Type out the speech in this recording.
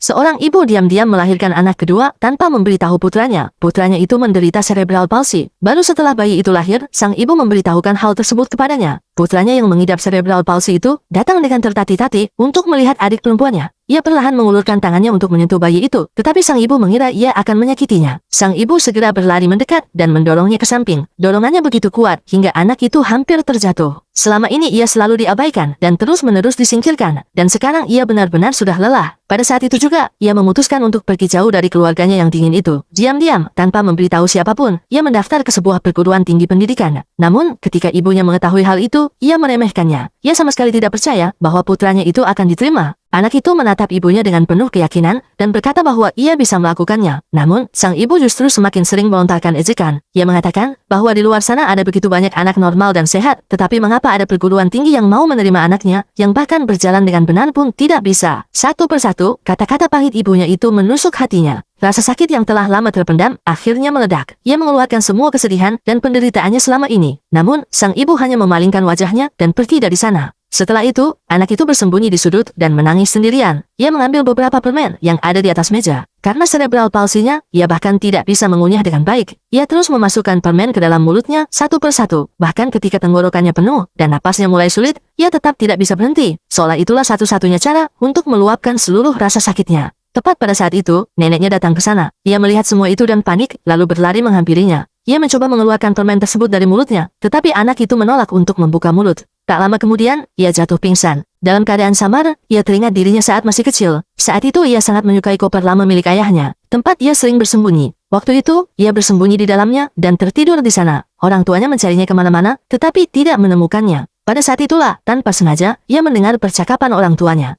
Seorang ibu diam-diam melahirkan anak kedua tanpa memberitahu putranya. Putranya itu menderita cerebral palsy. Baru setelah bayi itu lahir, sang ibu memberitahukan hal tersebut kepadanya. Putranya yang mengidap cerebral palsy itu datang dengan tertatih-tatih untuk melihat adik perempuannya. Ia perlahan mengulurkan tangannya untuk menyentuh bayi itu, tetapi sang ibu mengira ia akan menyakitinya. Sang ibu segera berlari mendekat dan mendorongnya ke samping. Dorongannya begitu kuat hingga anak itu hampir terjatuh. Selama ini ia selalu diabaikan dan terus-menerus disingkirkan, dan sekarang ia benar-benar sudah lelah. Pada saat itu juga, ia memutuskan untuk pergi jauh dari keluarganya yang dingin itu. Diam-diam, tanpa memberitahu siapapun, ia mendaftar ke sebuah perguruan tinggi pendidikan. Namun, ketika ibunya mengetahui hal itu, ia meremehkannya. Ia sama sekali tidak percaya bahwa putranya itu akan diterima. Anak itu menatap ibunya dengan penuh keyakinan dan berkata bahwa ia bisa melakukannya. Namun, sang ibu justru semakin sering melontarkan ejekan. Ia mengatakan bahwa di luar sana ada begitu banyak anak normal dan sehat, tetapi mengapa ada perguruan tinggi yang mau menerima anaknya, yang bahkan berjalan dengan benar pun tidak bisa. Satu persatu, kata-kata pahit ibunya itu menusuk hatinya. Rasa sakit yang telah lama terpendam akhirnya meledak. Ia mengeluarkan semua kesedihan dan penderitaannya selama ini. Namun, sang ibu hanya memalingkan wajahnya dan pergi dari sana. Setelah itu, anak itu bersembunyi di sudut dan menangis sendirian. Ia mengambil beberapa permen yang ada di atas meja. Karena cerebral palsinya, ia bahkan tidak bisa mengunyah dengan baik. Ia terus memasukkan permen ke dalam mulutnya satu persatu. Bahkan ketika tenggorokannya penuh dan napasnya mulai sulit, ia tetap tidak bisa berhenti. Seolah itulah satu-satunya cara untuk meluapkan seluruh rasa sakitnya. Tepat pada saat itu, neneknya datang ke sana. Ia melihat semua itu dan panik, lalu berlari menghampirinya. Ia mencoba mengeluarkan permen tersebut dari mulutnya, tetapi anak itu menolak untuk membuka mulut. Tak lama kemudian, ia jatuh pingsan. Dalam keadaan samar, ia teringat dirinya saat masih kecil. Saat itu ia sangat menyukai koper lama milik ayahnya, tempat ia sering bersembunyi. Waktu itu, ia bersembunyi di dalamnya dan tertidur di sana. Orang tuanya mencarinya kemana-mana, tetapi tidak menemukannya. Pada saat itulah, tanpa sengaja, ia mendengar percakapan orang tuanya.